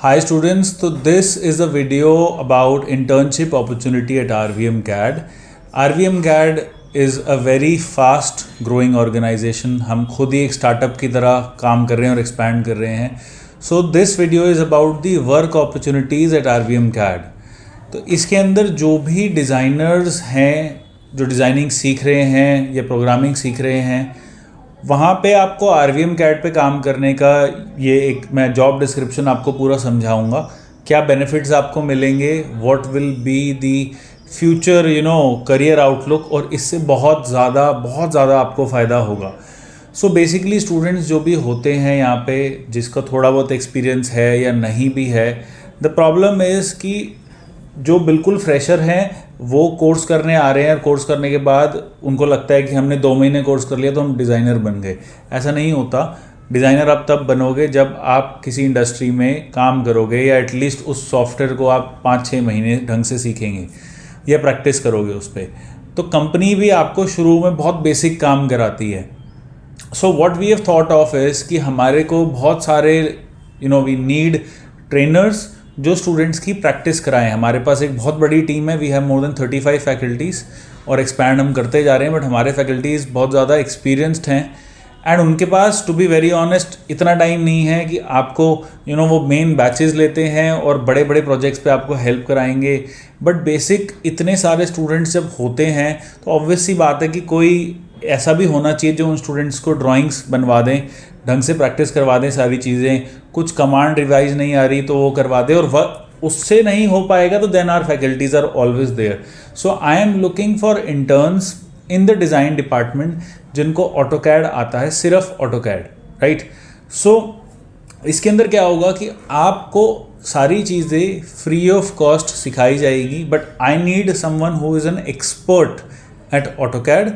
Hi students, so this is a video about internship opportunity at RVM CAD. RVM CAD is a very fast growing organization. हम खुद ही एक startup की तरह काम कर रहे हैं और एक्सपैंड कर रहे हैं. So this video is about the work opportunities at RVM CAD. तो इसके अंदर जो भी डिज़ाइनर्स हैं जो डिज़ाइनिंग सीख रहे हैं या प्रोग्रामिंग सीख रहे हैं, वहाँ पे आपको RVM CAD पे काम करने का ये एक मैं जॉब डिस्क्रिप्शन आपको पूरा समझाऊंगा. क्या बेनिफिट्स आपको मिलेंगे, what will be the future career outlook, और इससे बहुत ज़्यादा आपको फ़ायदा होगा. सो बेसिकली स्टूडेंट्स जो भी होते हैं यहाँ पे, जिसका थोड़ा बहुत एक्सपीरियंस है या नहीं भी है, द प्रॉब्लम इज़ कि जो बिल्कुल फ्रेशर हैं वो कोर्स करने आ रहे हैं और कोर्स करने के बाद उनको लगता है कि हमने 2 महीने कोर्स कर लिया तो हम डिज़ाइनर बन गए. ऐसा नहीं होता. डिज़ाइनर आप तब बनोगे जब आप किसी इंडस्ट्री में काम करोगे या एटलीस्ट उस सॉफ्टवेयर को आप 5-6 महीने ढंग से सीखेंगे या प्रैक्टिस करोगे उस पर. तो कंपनी भी आपको शुरू में बहुत बेसिक काम कराती है. So what we have thought of is कि हमारे को बहुत सारे वी नीड ट्रेनर्स जो स्टूडेंट्स की प्रैक्टिस कराएं. हमारे पास एक बहुत बड़ी टीम है. We have more than 35 faculties और एक्सपैंड हम करते जा रहे हैं. बट हमारे फैकल्टीज़ बहुत ज़्यादा एक्सपीरियंस्ड हैं एंड उनके पास टू बी वेरी ऑनेस्ट इतना टाइम नहीं है कि आपको वो मेन बैचेस लेते हैं और बड़े बड़े प्रोजेक्ट्स पे आपको हेल्प कराएंगे. बट बेसिक इतने सारे स्टूडेंट्स जब होते हैं तो ऑब्वियस सी बात है कि कोई ऐसा भी होना चाहिए जो उन स्टूडेंट्स को ड्राइंग्स बनवा दें, ढंग से प्रैक्टिस करवा दें सारी चीज़ें. कुछ कमांड रिवाइज नहीं आ रही तो वो करवा दें, और उससे नहीं हो पाएगा तो then our faculties are always there. So I am looking for interns in the design department जिनको ऑटोकैड आता है, सिर्फ ऑटोकैड, राइट. सो इसके अंदर क्या होगा कि आपको सारी चीज़ें फ्री ऑफ कॉस्ट सिखाई जाएगी. But I need someone who is an expert at AutoCAD.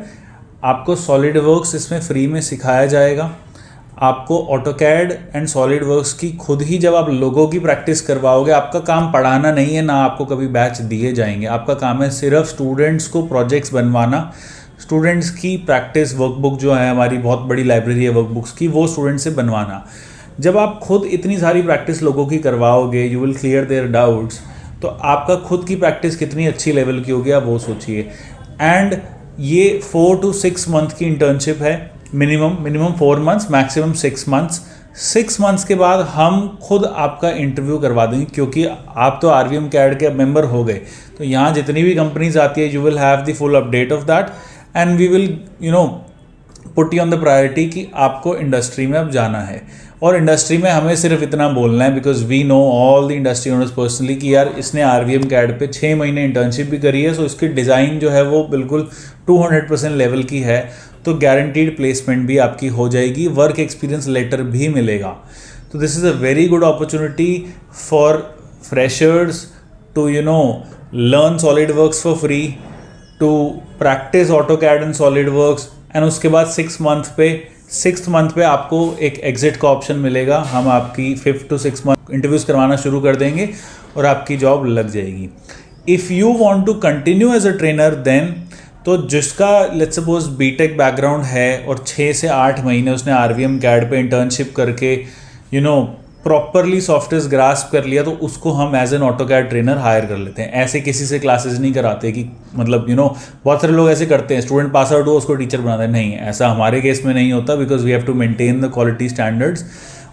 आपको सॉलिड वर्क्स इसमें फ्री में सिखाया जाएगा. आपको ऑटोकैड एंड सॉलिड वर्क्स की खुद ही जब आप लोगों की प्रैक्टिस करवाओगे, आपका काम पढ़ाना नहीं है, ना आपको कभी बैच दिए जाएंगे. आपका काम है सिर्फ स्टूडेंट्स को प्रोजेक्ट्स बनवाना, स्टूडेंट्स की प्रैक्टिस वर्कबुक जो है, हमारी बहुत बड़ी लाइब्रेरी है वर्कबुक्स की, वो स्टूडेंट्स से बनवाना. जब आप खुद इतनी सारी प्रैक्टिस लोगों की करवाओगे, you will clear their doubts. तो आपका खुद की प्रैक्टिस कितनी अच्छी लेवल की होगी आप वो सोचिए. एंड ये 4 to 6 मंथ की इंटर्नशिप है. Minimum 4 months, maximum 6 months. 6 months के बाद हम खुद आपका इंटरव्यू करवा देंगे, क्योंकि आप तो RVM CAD के मेंबर हो गए. तो यहाँ जितनी भी कंपनीज आती है, you will have the full update of that and we will put you on the priority कि आपको इंडस्ट्री में अब जाना है. और इंडस्ट्री में हमें सिर्फ इतना बोलना है, because we know all the industry owners personally कि यार इसने RVM CAD पे 6 महीने इंटर्नशिप भी करी है. सो इसकी डिज़ाइन जो है वो बिल्कुल 200% लेवल की है. तो गारंटीड प्लेसमेंट भी आपकी हो जाएगी, वर्क एक्सपीरियंस लेटर भी मिलेगा. तो this is a very good opportunity for freshers to learn SolidWorks for free, to practice AutoCAD and SolidWorks. And उसके बाद 6th मंथ पे आपको एक एग्जिट का ऑप्शन मिलेगा. हम आपकी 5th to 6th month interviews करवाना शुरू कर देंगे और आपकी जॉब लग जाएगी. If you want to continue as a trainer then, तो जिसका लेट्स सपोज बीटेक बैकग्राउंड है और 6 से 8 महीने उसने RVM CAD पे इंटर्नशिप करके प्रॉपरली सॉफ्टवेयर ग्रास्प कर लिया, तो उसको हम as an AutoCAD trainer hire कर लेते हैं. ऐसे किसी से क्लासेस नहीं कराते कि मतलब बहुत सारे लोग ऐसे करते हैं, स्टूडेंट पास आउट हुआ उसको टीचर बनाते हैं. नहीं, ऐसा हमारे केस में नहीं होता, because we have to maintain the quality standards.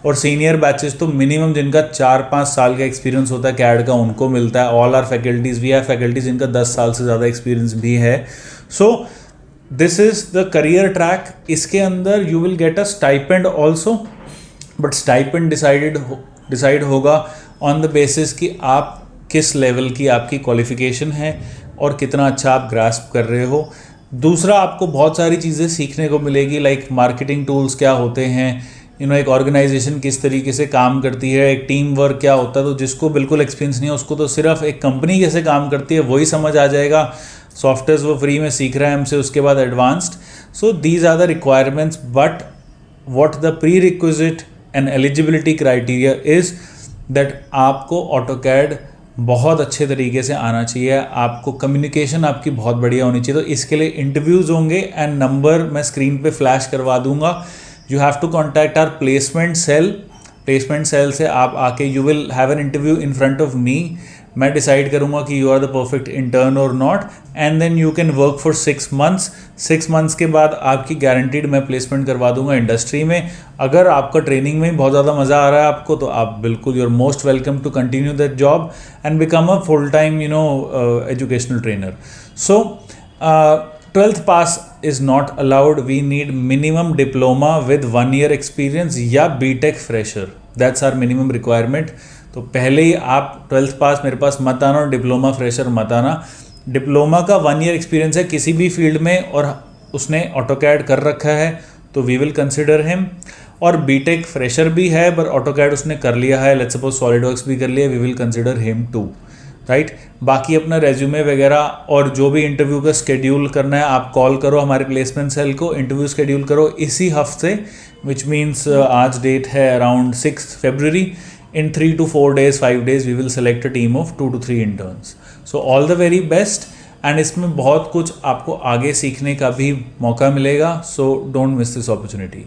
और सीनियर बैचेस तो मिनिमम जिनका 4-5 साल का एक्सपीरियंस होता है CAD का, उनको मिलता है. All our faculties, we have faculties जिनका 10 साल से ज़्यादा एक्सपीरियंस भी है. So this is the career track. इसके अंदर you will get a stipend also, but stipend decide होगा ऑन द बेसिस कि आप किस लेवल की आपकी क्वालिफिकेशन है और कितना अच्छा आप ग्रास्प कर रहे हो. दूसरा, आपको बहुत सारी चीज़ें सीखने को मिलेगी, लाइक मार्केटिंग टूल्स क्या होते हैं, एक ऑर्गेनाइजेशन किस तरीके से काम करती है, एक टीम वर्क क्या होता है. तो जिसको बिल्कुल एक्सपीरियंस नहीं है उसको तो सिर्फ एक कंपनी कैसे काम करती है वही समझ आ जाएगा. सॉफ्टवेयर वो फ्री में सीख रहा है हमसे, उसके बाद advanced. So these are the requirements. But what the prerequisite and eligibility criteria is that आपको ऑटोकैड बहुत अच्छे तरीके से आना चाहिए. आपको कम्युनिकेशन आपकी बहुत बढ़िया होनी चाहिए. तो इसके लिए इंटरव्यूज़ होंगे एंड नंबर मैं स्क्रीन पे फ्लैश करवा दूंगा. You have to contact our placement cell placement cell से आप आके you will have an interview in front of me, मैं डिसाइड करूँगा कि you are the perfect intern और not, and then you can work for 6 months. 6 months के बाद आपकी गारंटीड मैं प्लेसमेंट करवा दूंगा इंडस्ट्री में। अगर आपका ट्रेनिंग में बहुत ज़्यादा मज़ा आ रहा है आपको, तो आप बिल्कुल you are most welcome to continue that job and become a full time educational trainer. So 12th pass is not allowed. We need minimum diploma with 1 year experience या BTech fresher. That's our minimum requirement. तो पहले ही आप 12th पास मेरे पास मत आना और diploma fresher मत आना। डिप्लोमा का 1 year एक्सपीरियंस है किसी भी फील्ड में और उसने ऑटोकैड कर रखा है तो वी विल कंसिडर हिम। और बीटेक फ्रेशर भी है पर ऑटोकैड उसने कर लिया है, लेट्स सपोज सॉलिडवर्क्स भी कर लिया, we will consider him too, right. बाकी अपना रेज्यूमे वगैरह और जो भी इंटरव्यू का स्केड्यूल करना है आप कॉल करो हमारे प्लेसमेंट सेल को, इंटरव्यू स्केड्यूल करो इसी हफ्ते, विच मीन्स आज डेट है around 6 February। In 3 to 4 days, 5 days, we will select a team of 2 to 3 interns. So all the very best, and इसमें बहुत कुछ आपको आगे सीखने का भी मौका मिलेगा, so don't miss this opportunity.